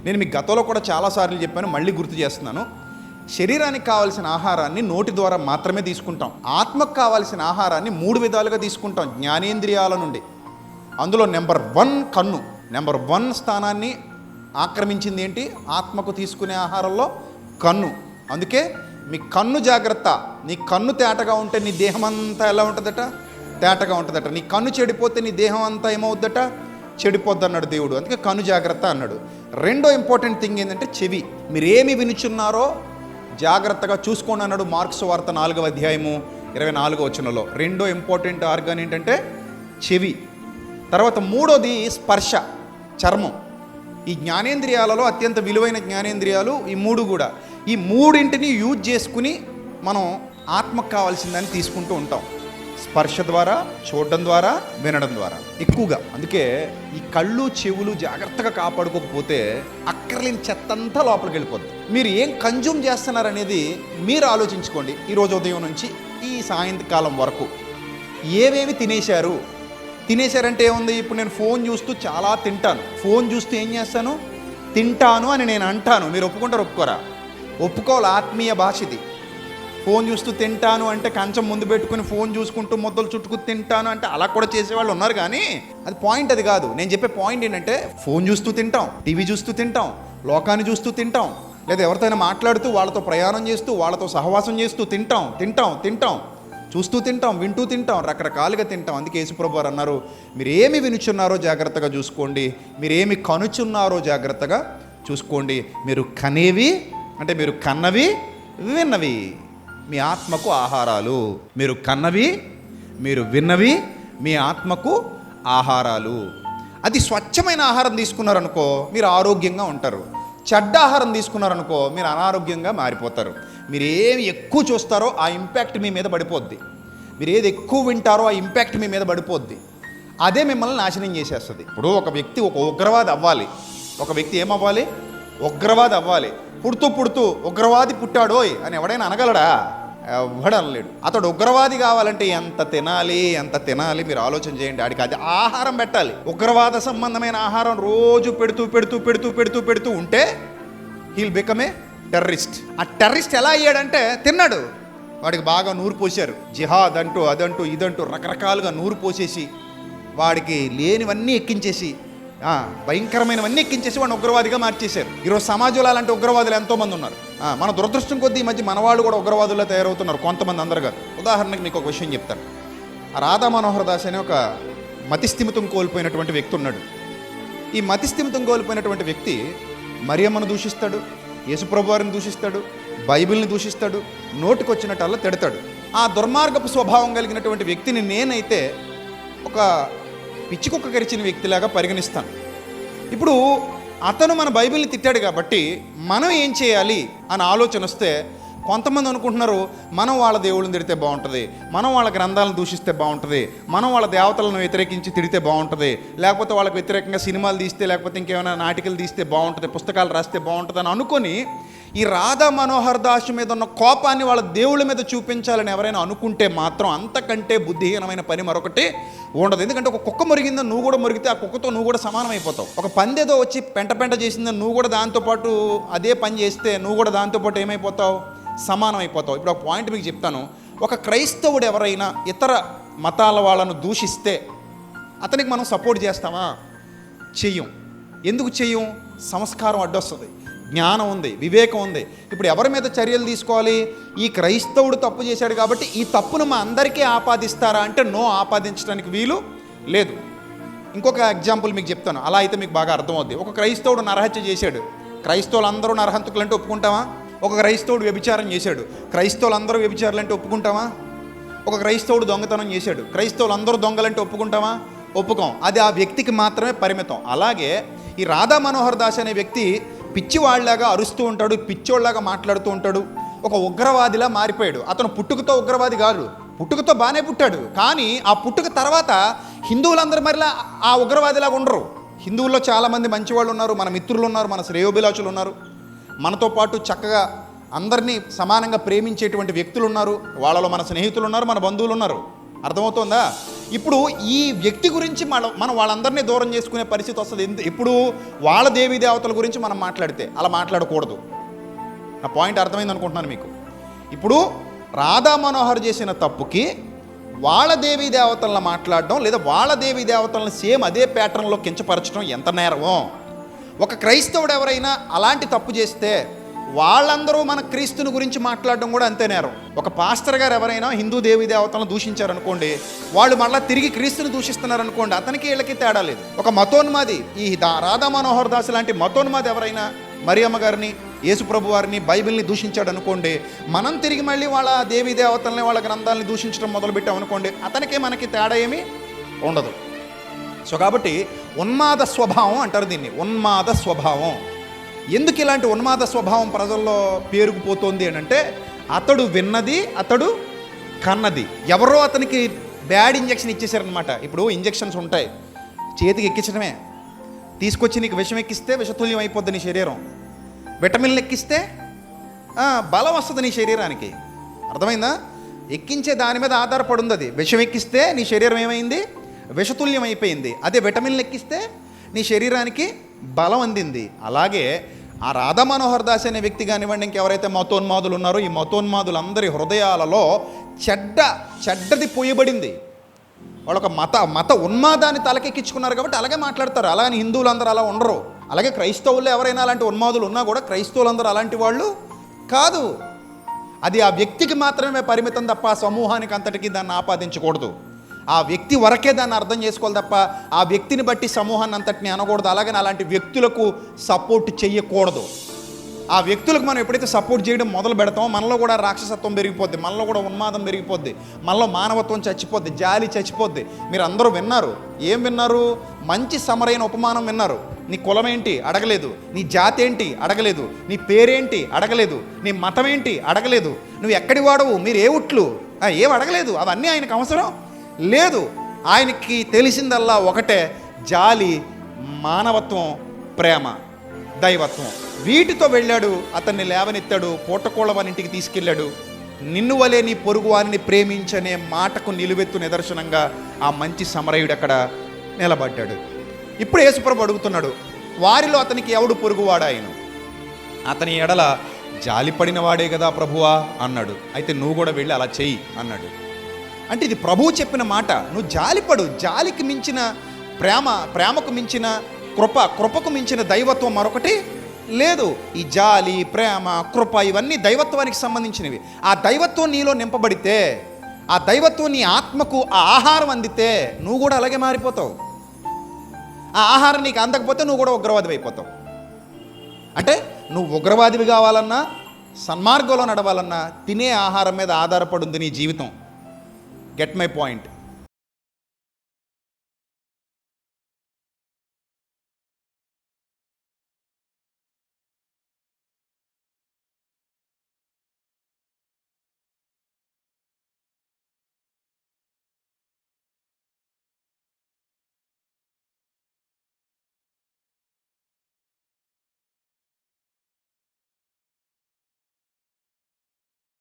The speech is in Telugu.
నేను మీకు గతంలో కూడా చాలాసార్లు చెప్పాను, మళ్ళీ గుర్తు చేస్తున్నాను. శరీరానికి కావాల్సిన ఆహారాన్ని నోటి ద్వారా మాత్రమే తీసుకుంటాం. ఆత్మకు కావాల్సిన ఆహారాన్ని 3 విధాలుగా తీసుకుంటాం జ్ఞానేంద్రియాల నుండి. అందులో నెంబర్ 1 కన్ను. నెంబర్ 1 స్థానాన్ని ఆక్రమించింది ఏంటి? ఆత్మకు తీసుకునే ఆహారంలో కన్ను. అందుకే మీ కన్ను జాగ్రత్త. నీ కన్ను తేటగా ఉంటే నీ దేహం అంతా ఎలా ఉంటుందట? తేటగా ఉంటుందట. నీ కన్ను చెడిపోతే నీ దేహం అంతా ఏమవుద్దట? చెడిపోద్ది అన్నాడు దేవుడు. అందుకే కన్ను జాగ్రత్త అన్నాడు. రెండో ఇంపార్టెంట్ థింగ్ ఏంటంటే చెవి. మీరేమి వినుచున్నారో జాగ్రత్తగా చూసుకోండి అన్నాడు మార్క్స్ వార్త 4వ అధ్యాయము 24వ వచనంలో. రెండో ఇంపార్టెంట్ ఆర్గాన్ ఏంటంటే చెవి. తర్వాత మూడోది స్పర్శ, చర్మం. ఈ జ్ఞానేంద్రియాలలో అత్యంత విలువైన జ్ఞానేంద్రియాలు ఈ 3 కూడా. ఈ 3ంటిని యూజ్ చేసుకుని మనం ఆత్మకు కావాల్సిందని తీసుకుంటూ ఉంటాం. స్పర్శ ద్వారా, చూడడం ద్వారా, వినడం ద్వారా ఎక్కువగా. అందుకే ఈ కళ్ళు చెవులు జాగ్రత్తగా కాపాడుకోకపోతే అక్కర్లేని చెత్తంతా లోపలికి వెళ్ళిపోద్ది. మీరు ఏం కన్జ్యూమ్ చేస్తున్నారనేది మీరు ఆలోచించుకోండి. ఈరోజు ఉదయం నుంచి ఈ సాయంత్రకాలం వరకు ఏమేమి తినేశారంటే ఏముంది? ఇప్పుడు నేను ఫోన్ చూస్తూ చాలా తింటాను. ఫోన్ చూస్తూ ఏం చేస్తాను? తింటాను అని నేను అంటాను. మీరు ఒప్పుకుంటారు, ఒప్పుకోరా? ఒప్పుకోవాలి. ఆత్మీయ భాష ఇది. ఫోన్ చూస్తూ తింటాను అంటే కంచం ముందు పెట్టుకుని ఫోన్ చూసుకుంటూ ముద్దలు చుట్టుకు తింటాను అంటే అలా కూడా చేసేవాళ్ళు ఉన్నారు. కానీ అది పాయింట్ అది కాదు. నేను చెప్పే పాయింట్ ఏంటంటే ఫోన్ చూస్తూ తింటాం, టీవీ చూస్తూ తింటాం, లోకాన్ని చూస్తూ తింటాం, లేదా ఎవరితోనైనా మాట్లాడుతూ వాళ్ళతో ప్రయాణం చేస్తూ వాళ్ళతో సహవాసం చేస్తూ తింటాం, చూస్తూ తింటాం, వింటూ తింటాం, రకరకాలుగా తింటాం. అందుకే యేసుప్రభు వారు అన్నారు, మీరేమి వినుచున్నారో జాగ్రత్తగా చూసుకోండి, మీరేమి కనుచున్నారో జాగ్రత్తగా చూసుకోండి. మీరు కనేవి అంటే మీరు కన్నవి, విన్నవి మీ ఆత్మకు ఆహారాలు. మీరు కన్నవి, మీరు విన్నవి మీ ఆత్మకు ఆహారాలు. అది స్వచ్ఛమైన ఆహారం తీసుకున్నారనుకో మీరు ఆరోగ్యంగా ఉంటారు. చెడ్డ ఆహారం తీసుకున్నారనుకో మీరు అనారోగ్యంగా మారిపోతారు. మీరు ఏమి ఎక్కువ చూస్తారో ఆ ఇంపాక్ట్ మీ మీద పడిపోద్ది. మీరు ఏది ఎక్కువ వింటారో ఆ ఇంపాక్ట్ మీ మీద పడిపోద్ది. అదే మిమ్మల్ని నాశనం చేసేస్తుంది. ఇప్పుడు ఒక వ్యక్తి ఒక ఉగ్రవాది అవ్వాలి. ఒక వ్యక్తి ఏమవ్వాలి? ఉగ్రవాది అవ్వాలి. పుడుతూ ఉగ్రవాది పుట్టాడోయ్ అని ఎవడైనా అనగలడా? ఎవడనలేడు. అతడు ఉగ్రవాది కావాలంటే ఎంత తినాలి మీరు ఆలోచన చేయండి. ఆడికి అది ఆహారం పెట్టాలి. ఉగ్రవాద సంబంధమైన ఆహారం రోజు పెడుతూ ఉంటే హీల్ బికమ్ ఏ టెర్రరిస్ట్. ఆ టెర్రరిస్ట్ ఎలా అయ్యాడంటే తిన్నాడు. వాడికి బాగా నూరు పోసారు. జిహాద్ అంటూ అదంటూ ఇదంటూ రకరకాలుగా నూరు పోసేసి వాడికి లేనివన్నీ ఎక్కించేసి భయంకరమైనవన్నీ ఎక్కించేసి వాడిని ఉగ్రవాదిగా మార్చేశారు. ఈరోజు సమాజంలో అలాంటి ఉగ్రవాదులు ఎంతోమంది ఉన్నారు. మన దురదృష్టం కొద్దీ ఈ మధ్య మనవాళ్ళు కూడా ఉగ్రవాదుల్లో తయారవుతున్నారు, కొంతమంది, అందరు కాదు. ఉదాహరణకు మీకు ఒక విషయం చెప్తాను. రాధా మనోహర్ దాస్ అనే ఒక మతిస్థిమితం కోల్పోయినటువంటి వ్యక్తి ఉన్నాడు. ఈ మతిస్థిమితం కోల్పోయినటువంటి వ్యక్తి మరియమ్మను దూషిస్తాడు, యేసుప్రభు వారిని దూషిస్తాడు, బైబిల్ని దూషిస్తాడు, నోటికొచ్చినట్టల్లా తిడతాడు. ఆ దుర్మార్గపు స్వభావం కలిగినటువంటి వ్యక్తిని నేనైతే ఒక పిచ్చికుక్క కరిచిన వ్యక్తిలాగా పరిగణిస్తాను. ఇప్పుడు అతను మన బైబిల్ని తిట్టాడు కాబట్టి మనం ఏం చేయాలి అని ఆలోచన వస్తే కొంతమంది అనుకుంటున్నారు, మనం వాళ్ళ దేవుళ్ళని తిడితే బాగుంటుంది, మనం వాళ్ళ గ్రంథాలను దూషిస్తే బాగుంటుంది, మనం వాళ్ళ దేవతలను వ్యతిరేకించి తిడితే బాగుంటుంది, లేకపోతే వాళ్ళకి వ్యతిరేకంగా సినిమాలు తీస్తే, లేకపోతే ఇంకేమైనా నాటికలు తీస్తే బాగుంటుంది, పుస్తకాలు రాస్తే బాగుంటుంది అని అనుకొని ఈ రాధా మనోహర్ దాస్ మీద ఉన్న కోపాన్ని వాళ్ళ దేవుళ్ళ మీద చూపించాలని ఎవరైనా అనుకుంటే మాత్రం అంతకంటే బుద్ధిహీనమైన పని మరొకటి ఉండదు. ఎందుకంటే ఒక కుక్క మురిగిందని నువ్వు కూడా మురిగితే ఆ కుక్కతో నువ్వు కూడా సమానం అయిపోతావు. ఒక పందేదో వచ్చి పెంట చేసిందని నువ్వు కూడా దాంతోపాటు అదే పని చేస్తే నువ్వు కూడా దాంతోపాటు ఏమైపోతావు? సమానం అయిపోతావు. ఇప్పుడు ఒక పాయింట్ మీకు చెప్తాను. ఒక క్రైస్తవుడు ఎవరైనా ఇతర మతాల వాళ్ళను దూషిస్తే అతనికి మనం సపోర్ట్ చేస్తామా? చెయ్యం. ఎందుకు చెయ్యం? సంస్కారం అడ్డొస్తుంది, జ్ఞానం ఉంది, వివేకం ఉంది. ఇప్పుడు ఎవరి మీద చర్యలు తీసుకోవాలి? ఈ క్రైస్తవుడు తప్పు చేశాడు కాబట్టి ఈ తప్పును మా అందరికీ ఆపాదిస్తారా అంటే నో, ఆపాదించడానికి వీలు లేదు. ఇంకొక ఎగ్జాంపుల్ మీకు చెప్తాను, అలా అయితే మీకు బాగా అర్థమవుద్ది. ఒక క్రైస్తవుడు నరహత్య చేశాడు. క్రైస్తవులందరూ నరహంతకులు అంటే ఒప్పుకుంటామా? ఒక క్రైస్తవుడు వ్యభిచారం చేశాడు. క్రైస్తవులందరూ వ్యభిచారులంటే ఒప్పుకుంటామా? ఒక క్రైస్తవుడు దొంగతనం చేశాడు. క్రైస్తవులందరూ దొంగలంటే ఒప్పుకుంటామా? ఒప్పుకోం. అది ఆ వ్యక్తికి మాత్రమే పరిమితం. అలాగే ఈ రాధా మనోహర్ దాస్ అనే వ్యక్తి పిచ్చివాళ్లాగా అరుస్తూ ఉంటాడు, పిచ్చోళ్లాగా మాట్లాడుతూ ఉంటాడు, ఒక ఉగ్రవాదిలా మారిపోయాడు. అతను పుట్టుకతో ఉగ్రవాది కాదు, పుట్టుకతో బాగానే పుట్టాడు. కానీ ఆ పుట్టుక తర్వాత హిందువులందరూ మరిలా ఆ ఉగ్రవాదిలాగా ఉండరు. హిందువుల్లో చాలామంది మంచివాళ్ళు ఉన్నారు, మన మిత్రులు ఉన్నారు, మన శ్రేయోభిలాషులు ఉన్నారు, మనతో పాటు చక్కగా అందరినీ సమానంగా ప్రేమించేటువంటి వ్యక్తులు ఉన్నారు. వాళ్ళలో మన స్నేహితులు ఉన్నారు, మన బంధువులు ఉన్నారు. అర్థమవుతుందా? ఇప్పుడు ఈ వ్యక్తి గురించి మనం వాళ్ళందరినీ దూరం చేసుకునే పరిస్థితి వస్తుంది. ఇప్పుడు వాళ్ళ దేవీ దేవతల గురించి మనం మాట్లాడితే అలా మాట్లాడకూడదు. నా పాయింట్ అర్థమైంది అనుకుంటున్నాను మీకు. ఇప్పుడు రాధా మనోహర్ చేసిన తప్పుకి వాళ్ళ దేవీ దేవతలను మాట్లాడడం, లేదా వాళ్ళ దేవీ దేవతలను సేమ్ అదే ప్యాటర్న్లో కించపరచడం ఎంత నేరమో, ఒక క్రైస్తవుడు ఎవరైనా అలాంటి తప్పు చేస్తే వాళ్ళందరూ మన క్రీస్తుని గురించి మాట్లాడడం కూడా అంతే నేరం. ఒక పాస్టర్ గారు ఎవరైనా హిందూ దేవీ దేవతలను దూషించారనుకోండి, వాళ్ళు మళ్ళీ తిరిగి క్రీస్తుని దూషిస్తున్నారనుకోండి, అతనికి వీళ్ళకి తేడా లేదు. ఒక మతోన్మాది, ఈ రాధా మనోహర్ దాస్ లాంటి మతోన్మాది ఎవరైనా మరియమ్మ గారిని, యేసుప్రభు వారిని, బైబిల్ని దూషించాడు అనుకోండి, మనం తిరిగి మళ్ళీ వాళ్ళ దేవీ దేవతల్ని, వాళ్ళ గ్రంథాలని దూషించడం మొదలుపెట్టాం అనుకోండి, అతనికి మనకి తేడా ఏమీ ఉండదు. సో కాబట్టి ఉన్మాద స్వభావం అంటారు దీన్ని, ఉన్మాద స్వభావం. ఎందుకు ఇలాంటి ఉన్మాద స్వభావం ప్రజల్లో పేరుకుపోతుంది అని అంటే, అతడు విన్నది, అతడు కన్నది. ఎవరో అతనికి బ్యాడ్ ఇంజెక్షన్ ఇచ్చేసారనమాట. ఇప్పుడు ఇంజెక్షన్స్ ఉంటాయి, చేతికి ఎక్కించడమే. తీసుకొచ్చి నీకు విషం ఎక్కిస్తే విషతుల్యం అయిపోద్ది నీ శరీరం. విటమిన్లు ఎక్కిస్తే బలం వస్తుంది నీ శరీరానికి. అర్థమైందా? ఎక్కించే దాని మీద ఆధారపడి అది. విషం ఎక్కిస్తే నీ శరీరం ఏమైంది? విషతుల్యం అయిపోయింది. అదే విటమిన్లు ఎక్కిస్తే నీ శరీరానికి బలం అందింది. అలాగే ఆ రాధా మనోహర్ దాస్ అనే వ్యక్తి కానివ్వండి, ఇంకెవరైతే మతోన్మాదులు ఉన్నారో, ఈ మతోన్మాదులందరి హృదయాలలో చెడ్డది పోయబడింది. వాళ్ళు ఒక మత ఉన్మాదాన్ని తలకెక్కించుకున్నారు కాబట్టి అలాగే మాట్లాడతారు. అలాగని హిందువులందరూ అలా ఉండరు. అలాగే క్రైస్తవుల్లో ఎవరైనా అలాంటి ఉన్మాదులు ఉన్నా కూడా క్రైస్తవులందరూ అలాంటి వాళ్ళు కాదు. అది ఆ వ్యక్తికి మాత్రమే పరిమితం తప్ప ఆ సమూహానికి అంతటికీ దాన్ని ఆపాదించకూడదు. ఆ వ్యక్తి వరకే దాన్ని అర్థం చేసుకోవాలి తప్ప ఆ వ్యక్తిని బట్టి సమూహాన్ని అంతటిని అనకూడదు. అలాగని అలాంటి వ్యక్తులకు సపోర్ట్ చేయకూడదు. ఆ వ్యక్తులకు మనం ఎప్పుడైతే సపోర్ట్ చేయడం మొదలు పెడతామో మనలో కూడా రాక్షసత్వం పెరిగిపోద్ది, మనలో కూడా ఉన్మాదం పెరిగిపోద్ది, మనలో మానవత్వం చచ్చిపోద్ది, జాలి చచ్చిపోద్ది. మీరు అందరూ విన్నారు. ఏం విన్నారు? మంచి సమరైన ఉపమానం విన్నారు. నీ కులం ఏంటి అడగలేదు, నీ జాతి ఏంటి అడగలేదు, నీ పేరేంటి అడగలేదు, నీ మతం ఏంటి అడగలేదు, నువ్వు ఎక్కడి వాడవు, మీరు ఏ ఉట్లు ఏం అడగలేదు. అవన్నీ ఆయనకు అవసరం లేదు. ఆయనకి తెలిసిందల్లా ఒకటే, జాలి, మానవత్వం, ప్రేమ, దైవత్వం. వీటితో వెళ్ళాడు. అతన్ని లేవనెత్తాడు, పూటకోళ్ళ వాని ఇంటికి తీసుకెళ్ళాడు. నిన్ను వలే నీ పొరుగు వారిని ప్రేమించనే మాటకు నిలువెత్తు నిదర్శనంగా ఆ మంచి సమరయుడు అక్కడ నిలబడ్డాడు. ఇప్పుడు యేసుప్రభు అడుగుతున్నాడు, వారిలో అతనికి ఎవడు పొరుగువాడాయను? అతని ఎడల జాలిపడిన వాడే కదా ప్రభువా అన్నాడు. అయితే నువ్వు కూడా వెళ్ళి అలా చెయ్యి అన్నాడు. అంటే ఇది ప్రభువు చెప్పిన మాట. నువ్వు జాలిపడు. జాలికి మించిన ప్రేమ, ప్రేమకు మించిన కృప, కృపకు మించిన దైవత్వం మరొకటి లేదు. ఈ జాలి, ప్రేమ, కృప ఇవన్నీ దైవత్వానికి సంబంధించినవి. ఆ దైవత్వం నీలో నింపబడితే, ఆ దైవత్వం నీ ఆత్మకు ఆ ఆహారం అందితే నువ్వు కూడా అలాగే మారిపోతావు. ఆ ఆహారం నీకు అందకపోతే నువ్వు కూడా ఉగ్రవాదివి అయిపోతావు. అంటే నువ్వు ఉగ్రవాదివి కావాలన్నా, సన్మార్గంలో నడవాలన్నా తినే ఆహారం మీద ఆధారపడి ఉంది నీ జీవితం. Get my point.